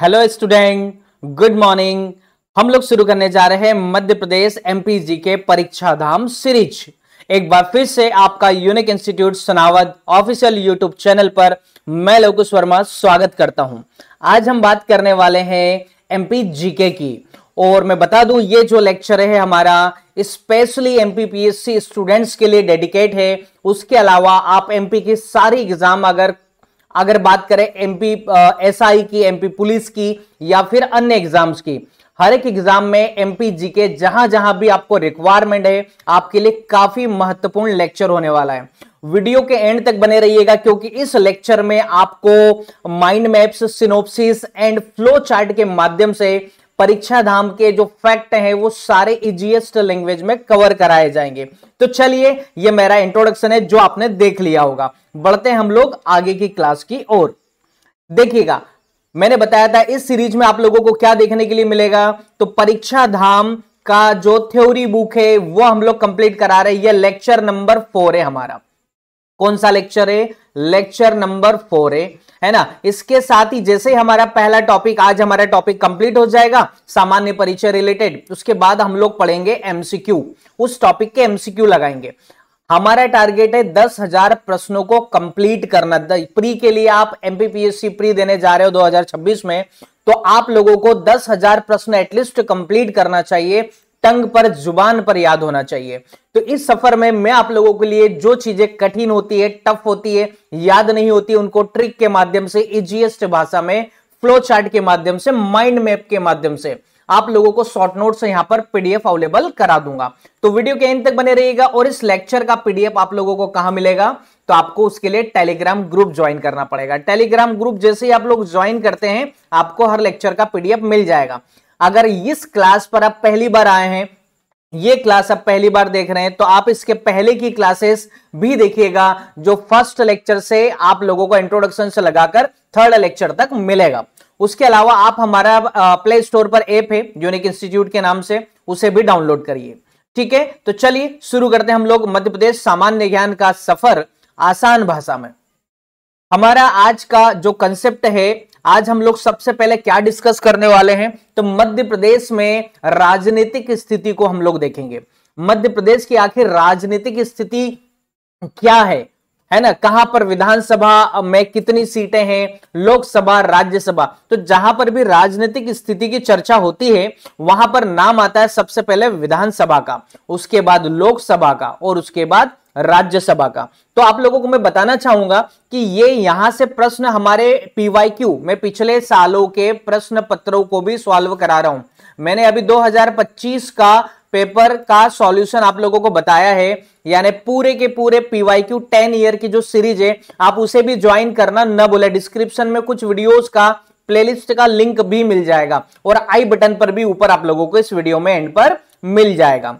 Hello student, good morning. हम लोग शुरू करने जा रहे हैं मध्य प्रदेश एमपी जीके परीक्षा धाम सीरीज। एक बार फिर से आपका unique institute Sanawad official YouTube channel पर मैं लोकेश वर्मा स्वागत करता हूं। आज हम बात करने वाले हैं एमपी जीके की, और मैं बता दूं ये जो लेक्चर है हमारा स्पेशली एमपीपीएससी स्टूडेंट्स के लिए डेडिकेट है। उसके अलावा आप एमपी की सारी एग्जाम अगर बात करें एमपी एसआई की, एमपी पुलिस की या फिर अन्य एग्जाम्स की, हर एक एग्जाम में एमपी जीके जहां जहां भी आपको रिक्वायरमेंट है आपके लिए काफी महत्वपूर्ण लेक्चर होने वाला है। वीडियो के एंड तक बने रहिएगा क्योंकि इस लेक्चर में आपको mind maps, synopsis and flow chart के माध्यम से परीक्षा धाम के जो फैक्ट हैं वो सारे इजीएस्ट लैंग्वेज में कवर कराए जाएंगे। तो चलिए, ये मेरा इंट्रोडक्शन है जो आपने देख लिया होगा। बढ़ते हैं हम लोग आगे की क्लास की ओर। देखिएगा, मैंने बताया था इस सीरीज में आप लोगों को क्या देखने के लिए मिलेगा। तो परीक्षा धाम का जो थ्योरी बुक है वो हम लोग कंप्लीट करा रहे हैं। ये लेक्चर नंबर 4 है हमारा। कौन सा लेक्चर है? लेक्चर नंबर 4 है ना। इसके साथ ही जैसे हमारा पहला टॉपिक, आज हमारा टॉपिक कंप्लीट हो जाएगा सामान्य परिचय रिलेटेड, उसके बाद हम लोग पढ़ेंगे एमसीक्यू। उस टॉपिक के एमसीक्यू लगाएंगे। हमारा टारगेट है 10,000 प्रश्नों को कंप्लीट करना। प्री के लिए आप एमपीपीएससी प्री देने जा रहे हो 2026 में, तो आप लोगों को 10,000 प्रश्न एटलीस्ट कंप्लीट करना चाहिए। टंग पर, जुबान पर याद होना चाहिए। तो इस सफर में मैं आप लोगों के लिए जो चीजें कठिन होती है, टफ होती है, याद नहीं होती, उनको ट्रिक के माध्यम से, इजीएस्ट भाषा में, फ्लो चार्ट के माध्यम से, माइंड मैप के माध्यम से आप लोगों को शॉर्ट नोट से यहां पर पीडीएफ अवेलेबल करा दूंगा। तो वीडियो के एंड तक बने रहिएगा। और इस लेक्चर का पीडीएफ आप लोगों को कहां मिलेगा? तो आपको उसके लिए टेलीग्राम ग्रुप ज्वाइन करना पड़ेगा। टेलीग्राम ग्रुप जैसे ही आप लोग ज्वाइन करते हैं आपको हर लेक्चर का पीडीएफ मिल जाएगा। अगर इस क्लास पर आप पहली बार आए हैं, ये क्लास आप पहली बार देख रहे हैं, तो आप इसके पहले की क्लासेस भी देखिएगा जो फर्स्ट लेक्चर से आप लोगों को इंट्रोडक्शन से लगाकर थर्ड लेक्चर तक मिलेगा। उसके अलावा आप हमारा प्ले स्टोर पर ऐप है यूनिक इंस्टीट्यूट के नाम से, उसे भी डाउनलोड करिए। ठीक है, तो चलिए शुरू करते हैं हम लोग मध्य प्रदेश सामान्य ज्ञान का सफर आसान भाषा में। हमारा आज का जो कंसेप्ट है, आज हम लोग सबसे पहले क्या डिस्कस करने वाले हैं? तो मध्य प्रदेश में राजनीतिक स्थिति को हम लोग देखेंगे। मध्य प्रदेश की आखिर राजनीतिक स्थिति क्या है ना। कहां पर विधानसभा में कितनी सीटें हैं, लोकसभा, राज्यसभा। तो जहां पर भी राजनीतिक स्थिति की चर्चा होती है वहां पर नाम आता है सबसे पहले विधानसभा का, उसके बाद लोकसभा का और उसके बाद राज्यसभा का। तो आप लोगों को मैं बताना चाहूंगा कि ये यहां से प्रश्न हमारे पीवाईक्यू में पिछले सालों के प्रश्न पत्रों को भी सॉल्व करा रहा हूं। मैंने अभी 2025 का पेपर का सॉल्यूशन आप लोगों को बताया है, यानी पूरे के पूरे पीवाईक्यू 10 ईयर की जो सीरीज है आप उसे भी ज्वाइन करना न भूले। डिस्क्रिप्शन में कुछ वीडियोस का प्लेलिस्ट का लिंक भी मिल जाएगा और आई बटन पर भी ऊपर आप लोगों को इस वीडियो में एंड पर मिल जाएगा।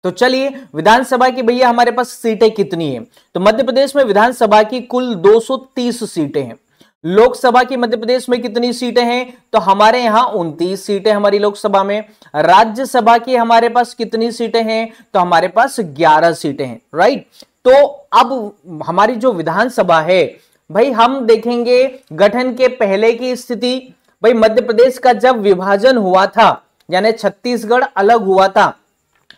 तो चलिए, विधानसभा की भैया हमारे पास सीटें कितनी है? तो मध्य प्रदेश में विधानसभा की कुल 230 सीटें हैं। लोकसभा की मध्य प्रदेश में कितनी सीटें हैं? तो हमारे यहां 29 सीटें हमारी लोकसभा में। राज्यसभा की हमारे पास कितनी सीटें हैं? तो हमारे पास 11 सीटें हैं, राइट। तो अब हमारी जो विधानसभा है भाई, हम देखेंगे गठन के पहले की स्थिति। भाई मध्य प्रदेश का जब विभाजन हुआ था, यानी छत्तीसगढ़ अलग हुआ था।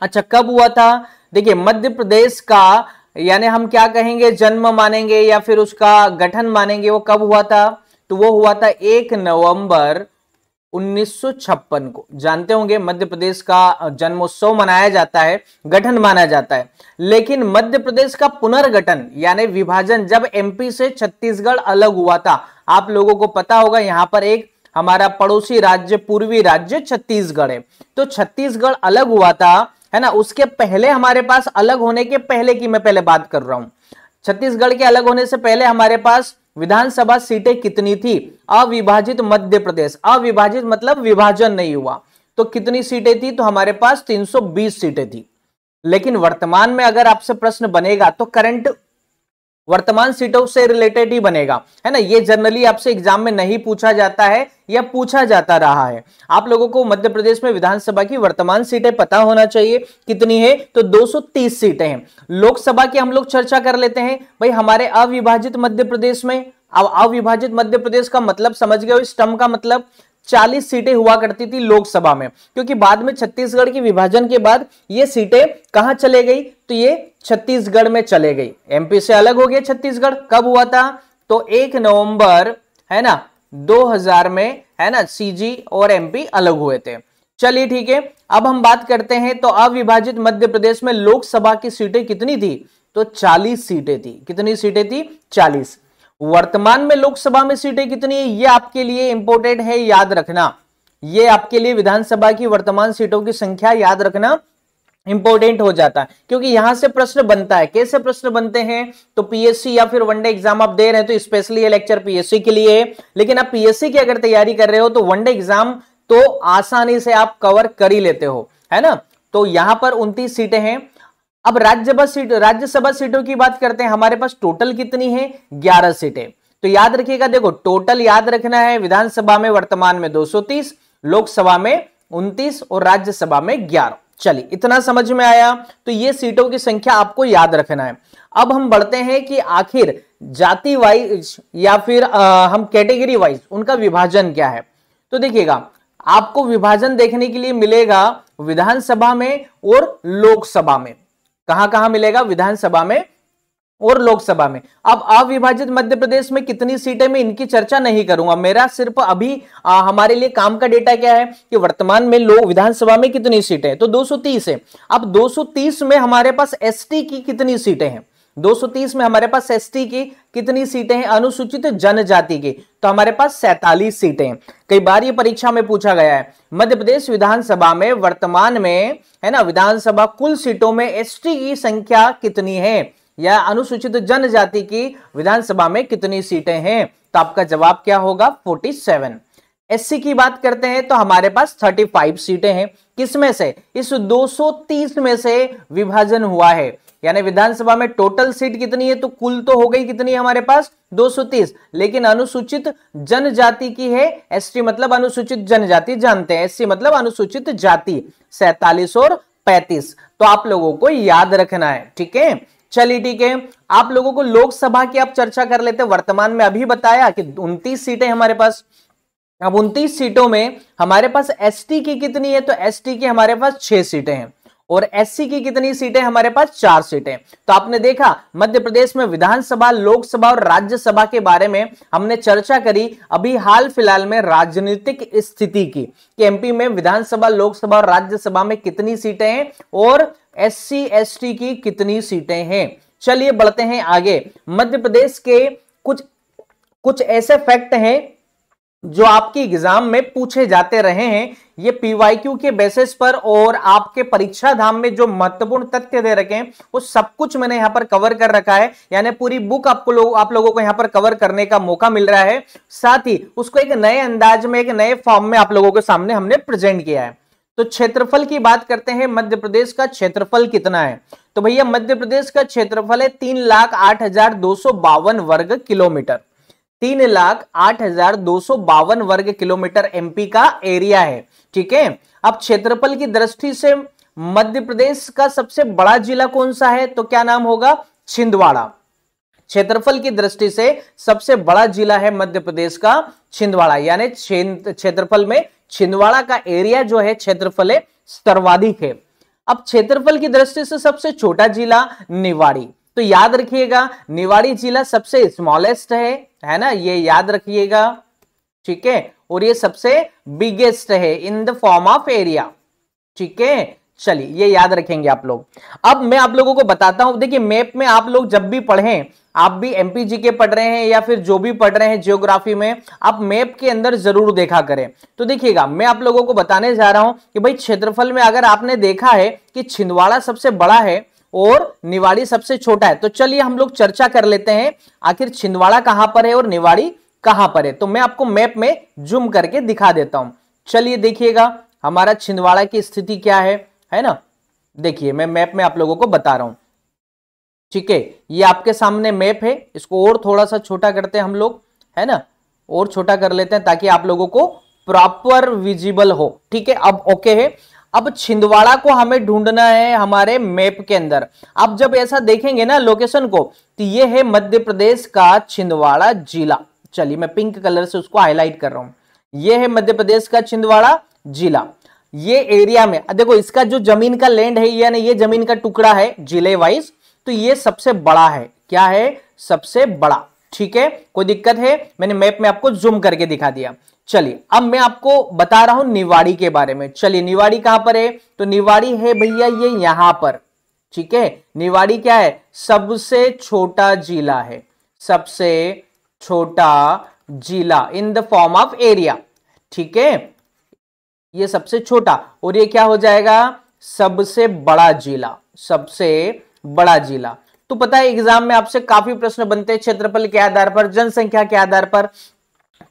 अच्छा, कब हुआ था? देखिए, मध्य प्रदेश का यानी हम क्या कहेंगे, जन्म मानेंगे या फिर उसका गठन मानेंगे, वो कब हुआ था? तो वो हुआ था 1 नवंबर 1956 को। जानते होंगे मध्य प्रदेश का जन्मोत्सव मनाया जाता है, गठन माना जाता है। लेकिन मध्य प्रदेश का पुनर्गठन यानी विभाजन जब एमपी से छत्तीसगढ़ अलग हुआ था, आप लोगों को पता होगा यहां पर एक हमारा पड़ोसी राज्य, पूर्वी राज्य छत्तीसगढ़ है। तो छत्तीसगढ़ अलग हुआ था, है ना। उसके पहले हमारे पास, अलग होने के पहले की मैं पहले बात कर रहा हूं, छत्तीसगढ़ के अलग होने से पहले हमारे पास विधानसभा सीटें कितनी थी? अविभाजित मध्य प्रदेश, अविभाजित मतलब विभाजन नहीं हुआ, तो कितनी सीटें थी? तो हमारे पास 320 सीटें थी। लेकिन वर्तमान में अगर आपसे प्रश्न बनेगा तो करंट वर्तमान सीटों से रिलेटेड ही बनेगा, है ना। ये जनरली आपसे एग्जाम में नहीं पूछा जाता है या पूछा जाता रहा है। आप लोगों को मध्य प्रदेश में विधानसभा की वर्तमान सीटें पता होना चाहिए कितनी है, तो 230 सीटें हैं। लोकसभा की हम लोग चर्चा कर लेते हैं। भाई हमारे अविभाजित मध्य प्रदेश में, अब अविभाजित मध्य प्रदेश का मतलब समझ गए, इस टर्म का मतलब 40 सीटें हुआ करती थी लोकसभा में, क्योंकि बाद में छत्तीसगढ़ की विभाजन के बाद ये सीटें कहां चले गई, तो ये छत्तीसगढ़ में चले गई। एमपी से अलग हो गया छत्तीसगढ़, कब हुआ था, तो 1 नवंबर है ना 2000 में, है ना, सीजी और एमपी अलग हुए थे। चलिए ठीक है, अब हम बात करते हैं तो अविभाजित मध्य प्रदेश में लोकसभा की सीटें कितनी थी, तो 40 सीटें थी। कितनी सीटें थी, 40। वर्तमान में लोकसभा में सीटें कितनी है, ये आपके लिए इंपॉर्टेंट है, याद रखना। ये आपके लिए विधानसभा की वर्तमान सीटों की संख्या याद रखना इंपॉर्टेंट हो जाता है, क्योंकि यहां से प्रश्न बनता है। कैसे प्रश्न बनते हैं, तो पीएससी या फिर वनडे एग्जाम आप दे रहे हैं तो स्पेशली ये लेक्चर पीएससी के लिए है, लेकिन आप पीएससी की अगर तैयारी कर रहे हो तो वनडे एग्जाम तो आसानी से आप कवर कर ही लेते हो, है ना। तो यहां पर 29 सीटें हैं। अब राज्यसभा सीटों की बात करते हैं, हमारे पास टोटल कितनी है, 11 सीटें। तो याद रखिएगा, देखो टोटल याद रखना है, विधानसभा में वर्तमान में 230, लोकसभा में 29 और राज्यसभा में 11। चलिए इतना समझ में आया, तो ये सीटों की संख्या आपको याद रखना है। अब हम बढ़ते हैं कि आखिर जाति वाइज या फिर हम कैटेगरी वाइज उनका विभाजन क्या है। तो देखिएगा, आपको विभाजन देखने के लिए मिलेगा विधानसभा में और लोकसभा में। कहां कहां मिलेगा, विधानसभा में और लोकसभा में। अब अविभाजित मध्य प्रदेश में कितनी सीटें, में इनकी चर्चा नहीं करूंगा। मेरा सिर्फ अभी हमारे लिए काम का डेटा क्या है कि वर्तमान में लोग विधानसभा में कितनी सीटें, तो 230 है। अब 230 में हमारे पास एसटी की कितनी सीटें हैं, 230 में हमारे पास एसटी की कितनी सीटें हैं, अनुसूचित जनजाति की, तो हमारे पास 47 सीटें हैं। कई बार ये परीक्षा में पूछा गया है, मध्य प्रदेश विधानसभा में वर्तमान में, है ना, विधानसभा कुल सीटों में एसटी की संख्या कितनी है या अनुसूचित जनजाति की विधानसभा में कितनी सीटें हैं, तो आपका जवाब क्या होगा, 47। एससी की बात करते हैं तो हमारे पास 35 सीटें हैं। किसमें से, इस 230 में से विभाजन हुआ है, यानी विधानसभा में टोटल सीट कितनी है, तो कुल तो हो गई कितनी है हमारे पास 230, लेकिन अनुसूचित जनजाति की है, एसटी मतलब अनुसूचित जनजाति जानते हैं, एससी मतलब अनुसूचित जाति, 47 और 35। तो आप लोगों को याद रखना है, ठीक है। चलिए ठीक है, आप लोगों को लोकसभा की आप चर्चा कर लेते हैं। वर्तमान में अभी बताया कि 29 सीटें हमारे पास। अब 29 सीटों में हमारे पास एसटी की कितनी है, तो एसटी की हमारे पास 6 सीटें हैं और एससी की कितनी सीटें, हमारे पास 4 सीटें। तो आपने देखा मध्य प्रदेश में विधानसभा, लोकसभा और राज्यसभा के बारे में हमने चर्चा करी अभी हाल फिलहाल में राजनीतिक स्थिति की, कि एमपी में विधानसभा, लोकसभा और राज्यसभा में कितनी सीटें हैं और एससी एसटी की कितनी सीटें हैं। चलिए बढ़ते हैं आगे। मध्य प्रदेश के कुछ ऐसे फैक्ट हैं जो आपके एग्जाम में पूछे जाते रहे हैं, ये पीवाईक्यू के बेसिस पर और आपके परीक्षा धाम में जो महत्वपूर्ण तथ्य दे रखे हैं वो सब कुछ मैंने यहां पर कवर कर रखा है, यानी पूरी बुक आप लोगों को यहां पर कवर करने का मौका मिल रहा है। साथ ही उसको एक नए अंदाज में, एक नए फॉर्म में आप लोगों के सामने हमने प्रेजेंट किया है। तो क्षेत्रफल की बात करते हैं, मध्य प्रदेश का क्षेत्रफल कितना है, तो भैया मध्य प्रदेश का क्षेत्रफल है 3,08,252 वर्ग किलोमीटर। 3,08,252 वर्ग किलोमीटर एमपी का एरिया है, ठीक है। अब क्षेत्रफल की दृष्टि से मध्य प्रदेश का सबसे बड़ा जिला कौन सा है, तो क्या नाम होगा, छिंदवाड़ा। क्षेत्रफल की दृष्टि से सबसे बड़ा जिला है मध्य प्रदेश का छिंदवाड़ा, यानी क्षेत्रफल में छिंदवाड़ा का एरिया जो है क्षेत्रफल है सर्वाधिक है। अब क्षेत्रफल की दृष्टि से सबसे छोटा जिला निवाड़ी, तो याद रखिएगा निवाड़ी जिला सबसे स्मॉलेस्ट है ना, ये याद रखिएगा, ठीक है। और ये सबसे बिगेस्ट है in the form of area, ठीक है। चलिए ये याद रखेंगे आप लोग। अब मैं आप लोगों को बताता हूं, देखिए मैप में आप लोग जब भी पढ़ें, आप भी एमपीजी के पढ़ रहे हैं या फिर जो भी पढ़ रहे हैं ज्योग्राफी में, आप मैप के अंदर जरूर देखा करें। तो देखिएगा मैं आप लोगों को बताने जा रहा हूं कि भाई क्षेत्रफल में अगर आपने देखा है कि छिंदवाड़ा सबसे बड़ा है और निवाड़ी सबसे छोटा है, तो चलिए हम लोग चर्चा कर लेते हैं आखिर छिंदवाड़ा कहां पर है और निवाड़ी कहां पर है। तो मैं आपको मैप में जूम करके दिखा देता हूं। चलिए देखिएगा हमारा छिंदवाड़ा की स्थिति क्या है ना। देखिए मैं मैप में आप लोगों को बता रहा हूं, ठीक है। ये आपके सामने मैप है, इसको और थोड़ा सा छोटा करते हैं हम लोग, है ना, और छोटा कर लेते हैं ताकि आप लोगों को प्रॉपर विजिबल हो, ठीक है। अब ओके है। अब छिंदवाड़ा को हमें ढूंढना है हमारे मैप के अंदर। अब जब ऐसा देखेंगे ना लोकेशन को, तो ये है मध्य प्रदेश का छिंदवाड़ा जिला। चलिए मैं पिंक कलर से उसको हाईलाइट कर रहा हूं, ये है मध्य प्रदेश का छिंदवाड़ा जिला। ये एरिया में देखो इसका जो जमीन का लैंड है यानी ये जमीन का टुकड़ा है जिले वाइज, तो ये सबसे बड़ा है। क्या है? सबसे बड़ा। ठीक है, कोई दिक्कत है? मैंने मैप में आपको जूम करके दिखा दिया। चलिए अब मैं आपको बता रहा हूं निवाड़ी के बारे में। चलिए निवाड़ी कहां पर है? तो निवाड़ी है भैया ये यहां पर। ठीक है, निवाड़ी क्या है? सबसे छोटा जिला है, सबसे छोटा जिला in the form of area. ठीक है, ये सबसे छोटा, और ये क्या हो जाएगा? सबसे बड़ा जिला, सबसे बड़ा जिला। तो पता है एग्जाम में आपसे काफी प्रश्न बनते हैं क्षेत्रफल के आधार पर, जनसंख्या के आधार पर,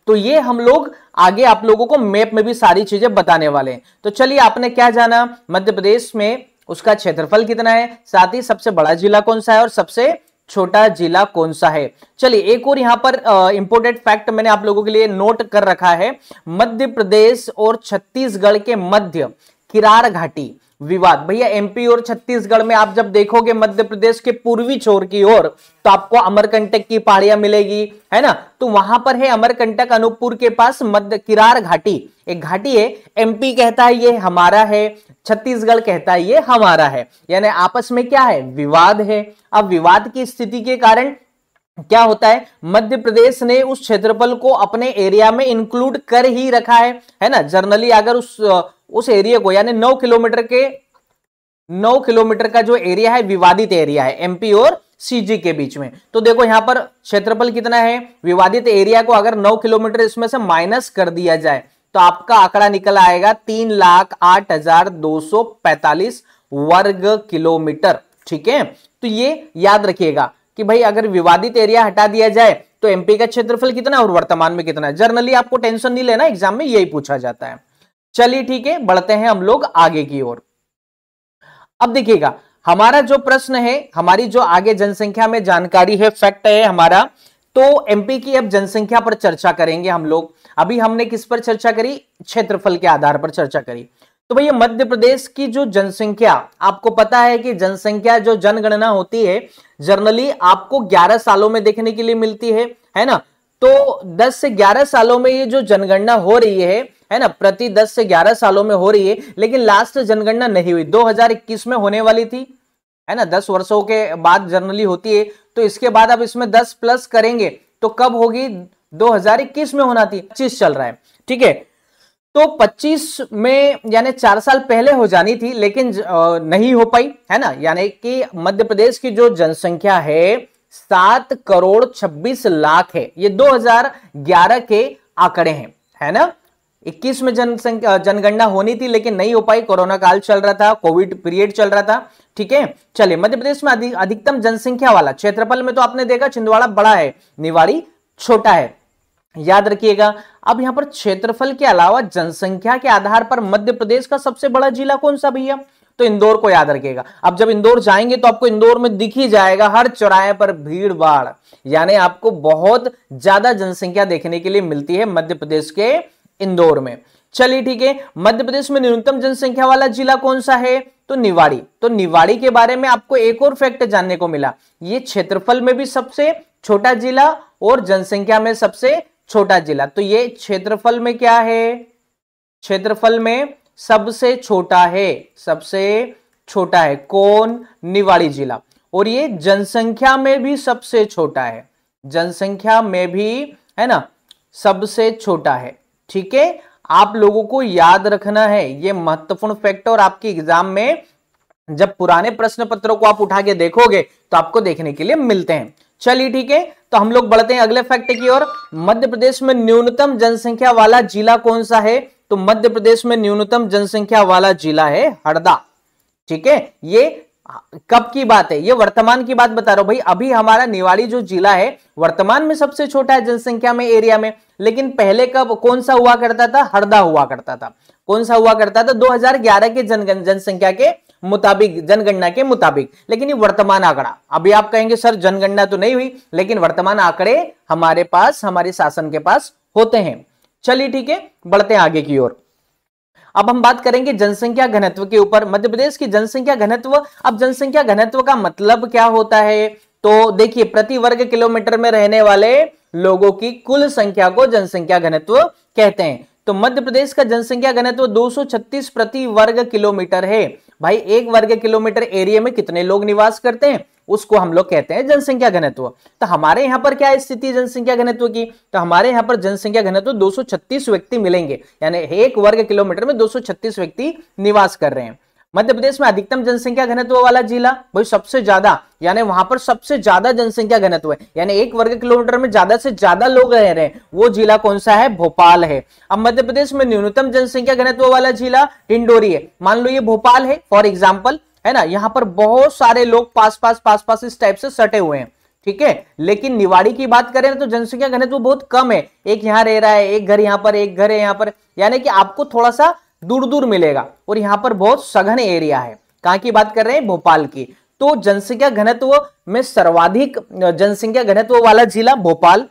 तो ये हम लोग आगे आप लोगों को मैप में भी सारी चीजें बताने वाले हैं। तो चलिए आपने क्या जाना? मध्य प्रदेश में उसका क्षेत्रफल कितना है, साथ ही सबसे बड़ा जिला कौन सा है और सबसे छोटा जिला कौन सा है। चलिए एक और यहां पर इंपोर्टेंट फैक्ट मैंने आप लोगों के लिए नोट कर रखा है। मध्य प्रदेश और छत्तीसगढ़ के मध्य किरार घाटी विवाद। भैया एमपी और छत्तीसगढ़ में आप जब देखोगे मध्य प्रदेश के पूर्वी छोर की ओर तो आपको अमरकंटक की पहाड़ियां मिलेगी, है ना? तो वहां पर है अमरकंटक अनूपपुर के पास मध्य किरार घाटी, एक घाटी है। एमपी कहता है ये हमारा है, छत्तीसगढ़ कहता है ये हमारा है, यानी आपस में क्या है? विवाद है। अब विवाद की स्थिति के कारण क्या होता है? मध्य प्रदेश ने उस क्षेत्रफल को अपने एरिया में इंक्लूड कर ही रखा है ना? जनरली अगर उस एरिया को यानी 9 किलोमीटर का जो एरिया है विवादित एरिया है एमपी और सीजी के बीच में, तो देखो यहां पर क्षेत्रफल कितना है? विवादित एरिया को अगर 9 किलोमीटर इसमें से माइनस कर दिया जाए तो आपका आंकड़ा निकल आएगा 3,08,245 वर्ग किलोमीटर। ठीक है, तो ये याद रखिएगा कि भाई अगर विवादित एरिया हटा दिया जाए तो एमपी का क्षेत्रफल कितना और वर्तमान में कितना है। जनरली आपको टेंशन नहीं लेना, एग्जाम में यही पूछा जाता है। चलिए ठीक है, बढ़ते हैं हम लोग आगे की ओर। अब देखिएगा हमारा जो प्रश्न है, हमारी जो आगे जनसंख्या में जानकारी है, फैक्ट है हमारा, तो एमपी की अब जनसंख्या पर चर्चा करेंगे हम लोग। अभी हमने किस पर चर्चा करी? क्षेत्रफल के आधार पर चर्चा करी। तो भैया मध्य प्रदेश की जो जनसंख्या, आपको पता है कि जनसंख्या जो जनगणना होती है जनरली आपको 11 सालों में देखने के लिए मिलती है ना? तो 10 से 11 सालों में ये जो जनगणना हो रही है ना, प्रति 10 से 11 सालों में हो रही है, लेकिन लास्ट जनगणना नहीं हुई, 2021 में होने वाली थी, है ना? 10 वर्षों के बाद जनरली होती है, तो इसके बाद अब इसमें 10 प्लस करेंगे तो कब होगी? 2021 में होना थी, 25 चल रहा है। ठीक है, तो 25 में यानी 4 साल पहले हो जानी थी, लेकिन नहीं हो पाई, है ना? यानी कि मध्य प्रदेश की जो जनसंख्या है 7,26,00,000 है। ये 2011 के आंकड़े हैं, है ना? 21 में जनगणना होनी थी लेकिन नहीं हो पाई, कोरोना काल चल रहा था, कोविड पीरियड चल रहा था। ठीक है, चलिए मध्य प्रदेश में अधिकतम जनसंख्या वाला, क्षेत्रफल में तो आपने देखा छिंदवाड़ा बड़ा है, निवाड़ी छोटा है, याद रखिएगा। अब यहां पर क्षेत्रफल के अलावा जनसंख्या के आधार पर मध्य प्रदेश का सबसे बड़ा जिला कौन सा भैया? तो इंदौर को याद रखिएगा। अब जब इंदौर जाएंगे तो आपको इंदौर में दिख ही जाएगा हर चौराहे पर भीड़ भाड़, यानी आपको बहुत ज्यादा जनसंख्या देखने के लिए मिलती है मध्य प्रदेश के इंदौर में। चलिए ठीक है, मध्य प्रदेश में न्यूनतम जनसंख्या वाला जिला कौन सा है? तो निवाड़ी। तो निवाड़ी के बारे में आपको एक और फैक्ट जानने को मिला, ये क्षेत्रफल में भी सबसे छोटा जिला और जनसंख्या में सबसे छोटा जिला। तो ये क्षेत्रफल में क्या है? क्षेत्रफल में सबसे छोटा है, सबसे छोटा है कौन? निवाड़ी जिला। और ये जनसंख्या में भी सबसे छोटा है, जनसंख्या में भी, है ना, सबसे छोटा है। ठीक है, आप लोगों को याद रखना है ये महत्वपूर्ण फैक्ट, और आपके एग्जाम में जब पुराने प्रश्न पत्रों को आप उठा के देखोगे तो आपको देखने के लिए मिलते हैं। चलिए ठीक है, तो हम लोग बढ़ते हैं अगले फैक्ट की ओर। मध्य प्रदेश में न्यूनतम जनसंख्या वाला जिला कौन सा है? तो मध्य प्रदेश में न्यूनतम जनसंख्या वाला जिला है हरदा। ठीक है, ये कब की बात है? ये वर्तमान की बात बता रहा हूं भाई। अभी हमारा निवाड़ी जो जिला है वर्तमान में सबसे छोटा है जनसंख्या में, एरिया में, लेकिन पहले कब कौन सा हुआ करता था? हरदा हुआ करता था। कौन सा हुआ करता था? 2011 के जनसंख्या के मुताबिक, जनगणना के मुताबिक। लेकिन ये वर्तमान आंकड़ा, अभी आप कहेंगे सर जनगणना तो नहीं हुई, लेकिन वर्तमान आंकड़े हमारे पास, हमारे शासन के पास होते हैं। चलिए ठीक है, बढ़ते हैं आगे की ओर। अब हम बात करेंगे जनसंख्या घनत्व के ऊपर। मध्य प्रदेश की जनसंख्या घनत्व, अब जनसंख्या घनत्व का मतलब क्या होता है? तो देखिए प्रति वर्ग किलोमीटर में रहने वाले लोगों की कुल संख्या को जनसंख्या घनत्व कहते हैं। तो मध्य प्रदेश का जनसंख्या घनत्व 236 प्रति वर्ग किलोमीटर है। भाई एक वर्ग किलोमीटर एरिया में कितने लोग निवास करते हैं, उसको हम लोग कहते हैं जनसंख्या घनत्व। तो हमारे यहां पर क्या स्थिति है जनसंख्या घनत्व की, तो हमारे यहां पर जनसंख्या घनत्व 236 व्यक्ति मिलेंगे, यानी एक वर्ग किलोमीटर में 236 व्यक्ति निवास कर रहे हैं। मध्य प्रदेश में अधिकतम जनसंख्या घनत्व वाला जिला, भाई सबसे ज्यादा, यानी वहां पर सबसे ज्यादा जनसंख्या घनत्व है, यानी एक वर्ग किलोमीटर में ज्यादा से ज्यादा लोग रह रहे हैं, वो जिला कौन सा है, भोपाल है। अब मध्य प्रदेश में न्यूनतम जनसंख्या घनत्व वाला जिला डिंडोरी है। मान लो ये भोपाल है फॉर एग्जाम्पल, है ना, यहां पर बहुत सारे लोग पास पास इस टाइप से सटे हुए हैं, ठीक है। लेकिन निवाड़ी की बात करें तो जनसंख्या घनत्व बहुत कम है, एक यहां रह रहा है, एक घर यहां पर, एक घर है यहां पर, यानी कि आपको थोड़ा सा दूर दूर मिलेगा, और यहां पर बहुत सघन एरिया है। कहां की बात कर रहे हैं, भोपाल की। तो जनसंख्या घनत्व में सर्वाधिक जनसंख्या घनत्व वाला जिला भोपाल,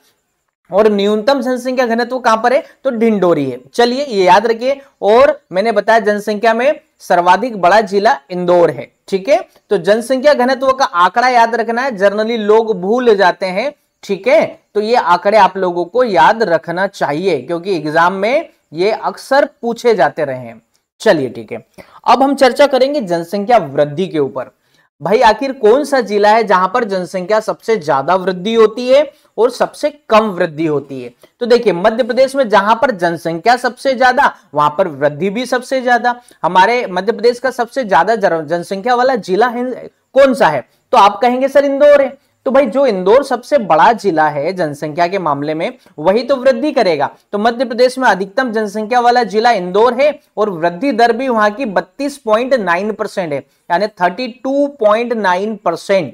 और न्यूनतम जनसंख्या घनत्व कहां पर है, तो ढिंडोरी है। चलिए ये याद रखिए। और मैंने बताया जनसंख्या में सर्वाधिक बड़ा जिला इंदौर है, ठीक है। तो जनसंख्या घनत्व का आंकड़ा याद रखना है, जनरली लोग भूल जाते हैं, ठीक है। तो ये आंकड़े आप लोगों को याद रखना चाहिए, क्योंकि एग्जाम में ये अक्सर पूछे जाते रहे हैं। चलिए ठीक है, अब हम चर्चा करेंगे जनसंख्या वृद्धि के ऊपर। भाई आखिर कौन सा जिला है जहां पर जनसंख्या सबसे ज्यादा वृद्धि होती है और सबसे कम वृद्धि होती है। तो देखिए मध्य प्रदेश में जहां पर जनसंख्या सबसे ज्यादा, वहां पर वृद्धि भी सबसे ज्यादा। हमारे मध्य प्रदेश का सबसे ज्यादा जनसंख्या वाला जिला है कौन सा है, तो आप कहेंगे सर इंदौर है। तो भाई जो इंदौर सबसे बड़ा जिला है जनसंख्या के मामले में, वही तो वृद्धि करेगा। तो मध्य प्रदेश में अधिकतम जनसंख्या वाला जिला इंदौर है, और वृद्धि दर भी वहां की 32.9% है, यानी 32.9%।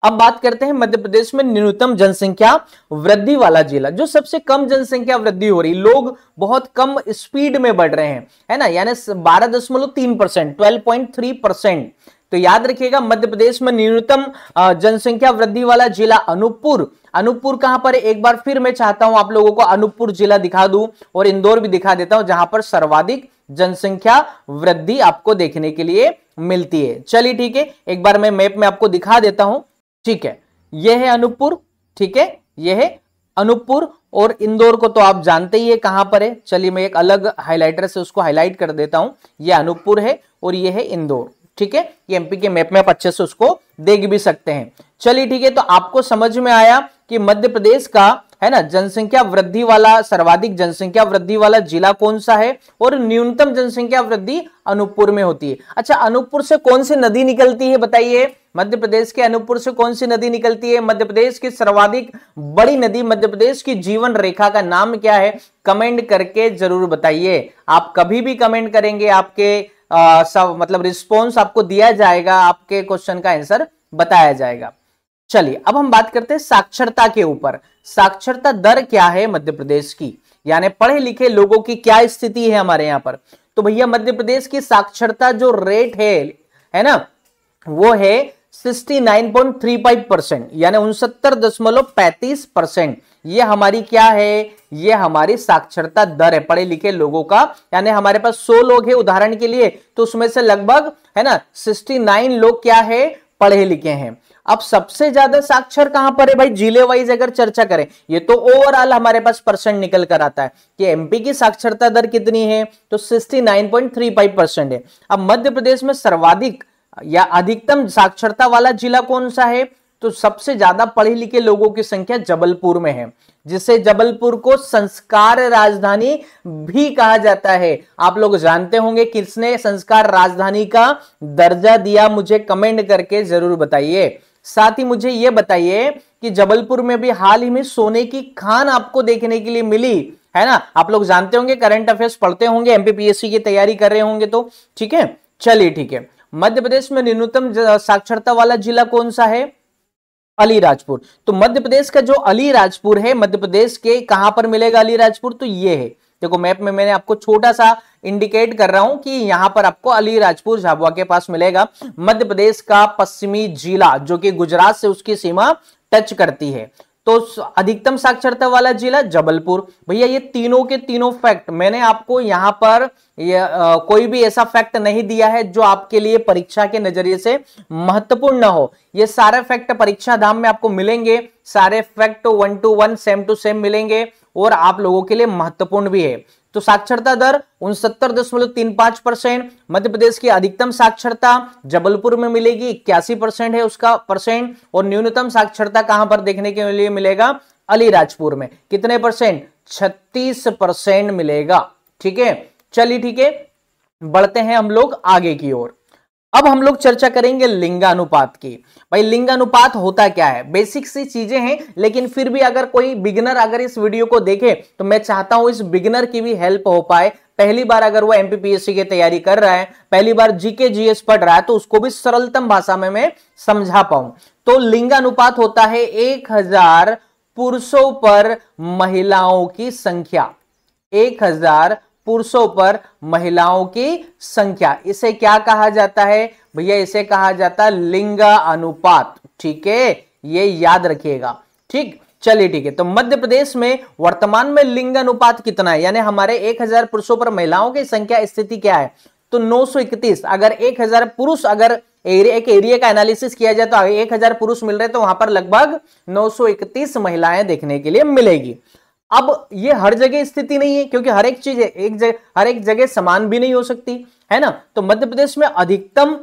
अब बात करते हैं मध्य प्रदेश में न्यूनतम जनसंख्या वृद्धि वाला जिला, जो सबसे कम जनसंख्या वृद्धि हो रही, लोग बहुत कम स्पीड में बढ़ रहे हैं, है ना, यानी 12.3%, 12.3%। तो याद रखिएगा मध्य प्रदेश में न्यूनतम जनसंख्या वृद्धि वाला जिला अनूपपुर। अनूपपुर कहां पर है, एक बार फिर मैं चाहता हूं आप लोगों को अनूपपुर जिला दिखा दूं, और इंदौर भी दिखा देता हूं, जहां पर सर्वाधिक जनसंख्या वृद्धि आपको देखने के लिए मिलती है। चलिए ठीक है, एक बार मैं मैप में आपको दिखा देता हूं, ठीक है। यह है अनूपपुर, ठीक है, यह है अनूपपुर, और इंदौर को तो आप जानते ही है कहां पर है। चलिए मैं एक अलग हाइलाइटर से उसको हाईलाइट कर देता हूं। यह अनूपपुर है और यह है इंदौर, ठीक है। ये एमपी के मैप में आप अच्छे से उसको देख भी सकते हैं। चलिए ठीक है, तो आपको समझ में आया कि मध्य प्रदेश का, है ना, जनसंख्या वृद्धि वाला, सर्वाधिक जनसंख्या वृद्धि वाला जिला कौन सा है, और न्यूनतम जनसंख्या वृद्धि अनूपपुर में होती है। अच्छा, अनूपपुर से कौन सी नदी निकलती है बताइए, मध्य प्रदेश के अनूपपुर से कौन सी नदी निकलती है? मध्य प्रदेश की सर्वाधिक बड़ी नदी, मध्य प्रदेश की जीवन रेखा का नाम क्या है? कमेंट करके जरूर बताइए। आप कभी भी कमेंट करेंगे, आपके सब मतलब रिस्पॉन्स आपको दिया जाएगा, आपके क्वेश्चन का आंसर बताया जाएगा। चलिए अब हम बात करते हैं साक्षरता के ऊपर। साक्षरता दर क्या है मध्य प्रदेश की, यानी पढ़े लिखे लोगों की क्या स्थिति है हमारे यहां पर? तो भैया मध्य प्रदेश की साक्षरता जो रेट है ना, वो है 69.35%, यानी 69.35%। ये हमारी क्या है? ये हमारी साक्षरता दर है पढ़े लिखे लोगों का। यानी हमारे पास 100 लोग हैं उदाहरण के लिए, तो उसमें से लगभग, है ना, 69 लोग क्या है? पढ़े लिखे हैं। अब सबसे ज्यादा साक्षर कहां पर है भाई? जिले वाइज अगर चर्चा करें, ये तो ओवरऑल हमारे पास परसेंट निकल कर आता है कि एमपी की साक्षरता दर कितनी है, तो 69.35% है। अब मध्य प्रदेश में सर्वाधिक या अधिकतम साक्षरता वाला जिला कौन सा है? तो सबसे ज्यादा पढ़े लिखे लोगों की संख्या जबलपुर में है, जिसे जबलपुर को संस्कार राजधानी भी कहा जाता है। आप लोग जानते होंगे किसने संस्कार राजधानी का दर्जा दिया, मुझे कमेंट करके जरूर बताइए। साथ ही मुझे यह बताइए कि जबलपुर में भी हाल ही में सोने की खान आपको देखने के लिए मिली, है ना। आप लोग जानते होंगे, करंट अफेयर्स पढ़ते होंगे, एमपीपीएससी की तैयारी कर रहे होंगे, तो ठीक है। चलिए ठीक है, मध्य प्रदेश में न्यूनतम साक्षरता वाला जिला कौन सा है? अलीराजपुर। तो मध्य प्रदेश का जो अलीराजपुर है, मध्य प्रदेश के कहां पर मिलेगा अलीराजपुर? तो ये है, देखो मैप में मैंने आपको छोटा सा इंडिकेट कर रहा हूं कि यहां पर आपको अलीराजपुर झाबुआ के पास मिलेगा। मध्य प्रदेश का पश्चिमी जिला जो कि गुजरात से उसकी सीमा टच करती है। तो अधिकतम साक्षरता वाला जिला जबलपुर। भैया ये तीनों के तीनों फैक्ट मैंने आपको यहां पर कोई भी ऐसा फैक्ट नहीं दिया है जो आपके लिए परीक्षा के नजरिए से महत्वपूर्ण न हो। ये सारे फैक्ट परीक्षा धाम में आपको मिलेंगे, सारे fact 1 to 1 same to same मिलेंगे और आप लोगों के लिए महत्वपूर्ण भी है। तो साक्षरता दर 69.35%। मध्य प्रदेश की अधिकतम साक्षरता जबलपुर में मिलेगी, 81% है उसका परसेंट। और न्यूनतम साक्षरता कहां पर देखने के लिए मिलेगा? अलीराजपुर में। कितने परसेंट? 36% मिलेगा। ठीक है, चलिए ठीक है, बढ़ते हैं हम लोग आगे की ओर। अब हम लोग चर्चा करेंगे लिंगानुपात की। भाई लिंगानुपात होता क्या है? बेसिक सी चीजें हैं, लेकिन फिर भी अगर कोई बिगिनर अगर इस वीडियो को देखे तो मैं चाहता हूं इस बिगिनर की भी हेल्प हो पाए। पहली बार अगर वो एमपीपीएससी की तैयारी कर रहा है, पहली बार जीके जीएस पढ़ रहा है, तो उसको भी सरलतम भाषा में मैं समझा पाऊं। तो लिंगानुपात होता है 1000 पुरुषों पर महिलाओं की संख्या। 1000 पुरुषों पर महिलाओं की संख्या, इसे क्या कहा जाता है भैया? इसे कहा जाता है लिंगानुपात। ठीक है, ये याद रखिएगा। ठीक, चलिए ठीक है। तो मध्य प्रदेश में वर्तमान में लिंगानुपात कितना है, यानी हमारे 1000 पुरुषों पर महिलाओं की संख्या स्थिति क्या है? तो 931। अगर 1000 पुरुष, अगर एक एरिया का एनालिसिस किया जाए तो 1000 पुरुष मिल रहे, तो वहां पर लगभग 931 महिलाएं देखने के लिए मिलेगी। अब ये हर जगह स्थिति नहीं है, क्योंकि हर एक चीज हर एक जगह समान भी नहीं हो सकती है ना। तो मध्य प्रदेश में अधिकतम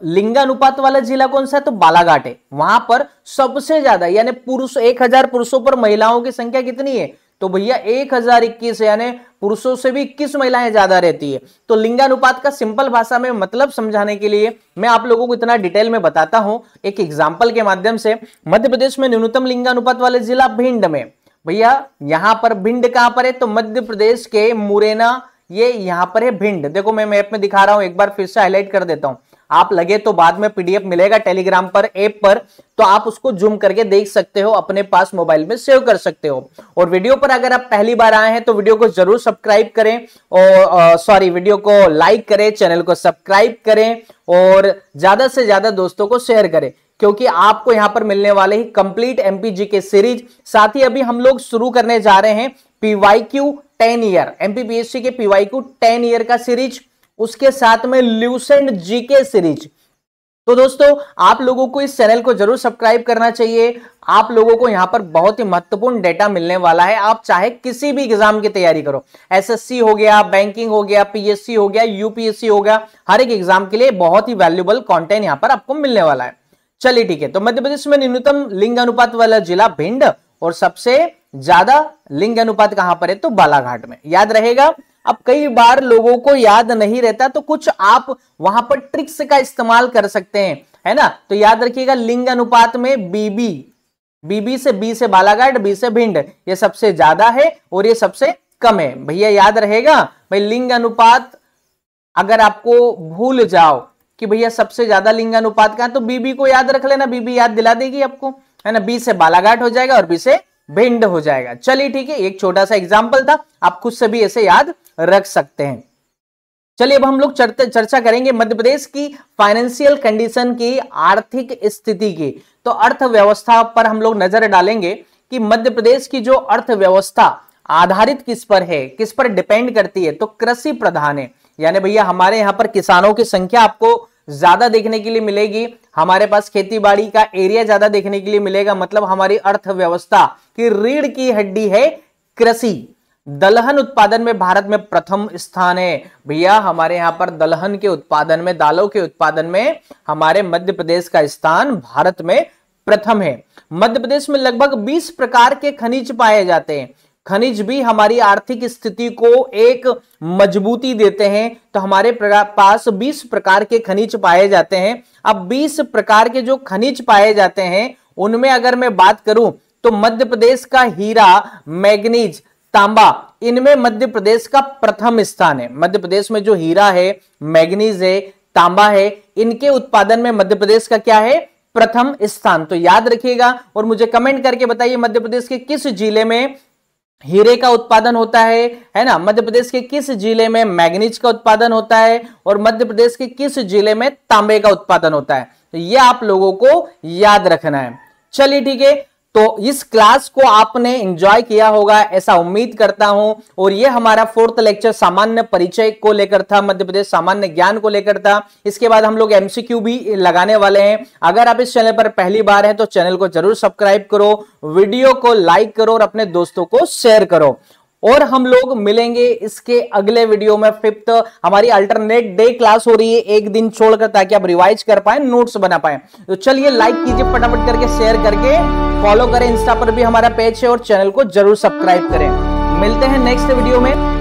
लिंगानुपात वाला जिला कौन सा है? तो बालाघाट है। वहां पर सबसे ज्यादा, यानी पुरुष 1000 पुरुषों पर महिलाओं की संख्या कितनी है? तो भैया 1021, यानी पुरुषों से भी 21 महिलाएं ज्यादा रहती है। तो लिंगानुपात का सिंपल भाषा में मतलब समझाने के लिए मैं आप लोगों को इतना डिटेल में बताता हूं एक एग्जाम्पल के माध्यम से। मध्य प्रदेश में न्यूनतम लिंगानुपात वाले जिला भिंड में। भैया यहां पर भिंड कहां पर है? तो मध्य प्रदेश के मुरैना, ये यहां पर है भिंड। देखो मैं मैप में दिखा रहा हूं, एक बार फिर से हाईलाइट कर देता हूं। आप लगे तो बाद में पीडीएफ मिलेगा टेलीग्राम पर, ऐप पर, तो आप उसको जूम करके देख सकते हो, अपने पास मोबाइल में सेव कर सकते हो। और वीडियो पर अगर आप पहली बार आए हैं तो वीडियो को जरूर सब्सक्राइब करें, और वीडियो को लाइक करें, चैनल को सब्सक्राइब करें, और ज्यादा से ज्यादा दोस्तों को शेयर करें, क्योंकि आपको यहां पर मिलने वाले ही कंप्लीट एमपीजी के सीरीज। साथ ही अभी हम लोग शुरू करने जा रहे हैं पीवाईक्यू 10 ईयर, एमपीपीएससी के पीवाईक्यू 10 ईयर का सीरीज, उसके साथ में ल्यूसेंट जीके सीरीज। तो दोस्तों आप लोगों को इस चैनल को जरूर सब्सक्राइब करना चाहिए। आप लोगों को यहां पर बहुत ही महत्वपूर्ण डेटा मिलने वाला है। आप चाहे किसी भी एग्जाम की तैयारी करो, एसएससी हो गया, बैंकिंग हो गया, पीएससी हो गया, यूपीएससी हो गया, हर एक एग्जाम के लिए बहुत ही वैल्यूएबल कंटेंट यहां पर आपको मिलने वाला है। चलिए ठीक है। तो मध्य प्रदेश में न्यूनतम लिंग अनुपात वाला जिला भिंड, और सबसे ज्यादा लिंग अनुपात कहां पर है? तो बालाघाट में। याद रहेगा। अब कई बार लोगों को याद नहीं रहता, तो कुछ आप वहां पर ट्रिक्स का इस्तेमाल कर सकते हैं, है ना। तो याद रखिएगा, लिंग अनुपात में बीबी से बी से बालाघाट, बी से भिंड, ये सबसे ज्यादा है और ये सबसे कम है। भैया याद रहेगा। भाई लिंग अनुपात अगर आपको भूल जाओ कि भैया सबसे ज्यादा लिंगानुपात का, तो बीबी को याद रख लेना, बीबी याद दिला देगी आपको, है ना। बी से बालाघाट हो जाएगा और बी से भिंड हो जाएगा। चलिए ठीक है, एक छोटा सा एग्जांपल था, आप खुद से भी ऐसे याद रख सकते हैं। चलिए अब हम लोग चर्चा करेंगे मध्य प्रदेश की फाइनेंशियल कंडीशन की, आर्थिक स्थिति की। तो अर्थव्यवस्था पर हम लोग नजर डालेंगे कि मध्य प्रदेश की जो अर्थव्यवस्था आधारित किस पर है, किस पर डिपेंड करती है? तो कृषि प्रधान है। यानी भैया हमारे यहाँ पर किसानों की संख्या आपको ज्यादा देखने के लिए मिलेगी, हमारे पास खेती बाड़ी का एरिया ज्यादा देखने के लिए मिलेगा। मतलब हमारी अर्थव्यवस्था की रीढ़ की हड्डी है कृषि। दलहन उत्पादन में भारत में प्रथम स्थान है। भैया हमारे यहाँ पर दलहन के उत्पादन में, दालों के उत्पादन में हमारे मध्य प्रदेश का स्थान भारत में प्रथम है। मध्य प्रदेश में लगभग 20 प्रकार के खनिज पाए जाते हैं। खनिज भी हमारी आर्थिक स्थिति को एक मजबूती देते हैं। तो हमारे पास 20 प्रकार के खनिज पाए जाते हैं। अब 20 प्रकार के जो खनिज पाए जाते हैं उनमें अगर मैं बात करूं तो मध्य प्रदेश का हीरा, मैग्नीज, तांबा, इनमें मध्य प्रदेश का प्रथम स्थान है। मध्य प्रदेश में जो हीरा है, मैग्नीज है, तांबा है, इनके उत्पादन में मध्य प्रदेश का क्या है? प्रथम स्थान। तो याद रखिएगा और मुझे कमेंट करके बताइए मध्य प्रदेश के किस जिले में हीरे का उत्पादन होता है ना। मध्य प्रदेश के किस जिले में मैग्नीज का उत्पादन होता है और मध्य प्रदेश के किस जिले में तांबे का उत्पादन होता है। तो ये आप लोगों को याद रखना है। चलिए ठीक है, तो इस क्लास को आपने एंजॉय किया होगा ऐसा उम्मीद करता हूं। और ये हमारा 4th लेक्चर सामान्य परिचय को लेकर था, मध्य प्रदेश सामान्य ज्ञान को लेकर था। इसके बाद हम लोग एमसीक्यू भी लगाने वाले हैं। अगर आप इस चैनल पर पहली बार हैं तो चैनल को जरूर सब्सक्राइब करो, वीडियो को लाइक करो और अपने दोस्तों को शेयर करो। और हम लोग मिलेंगे इसके अगले वीडियो में। 5th हमारी अल्टरनेट डे क्लास हो रही है, एक दिन छोड़कर, ताकि आप रिवाइज कर पाए, नोट्स बना पाए। तो चलिए लाइक कीजिए फटाफट करके, शेयर करके, फॉलो करें, इंस्टा पर भी हमारा पेज है और चैनल को जरूर सब्सक्राइब करें। मिलते हैं नेक्स्ट वीडियो में।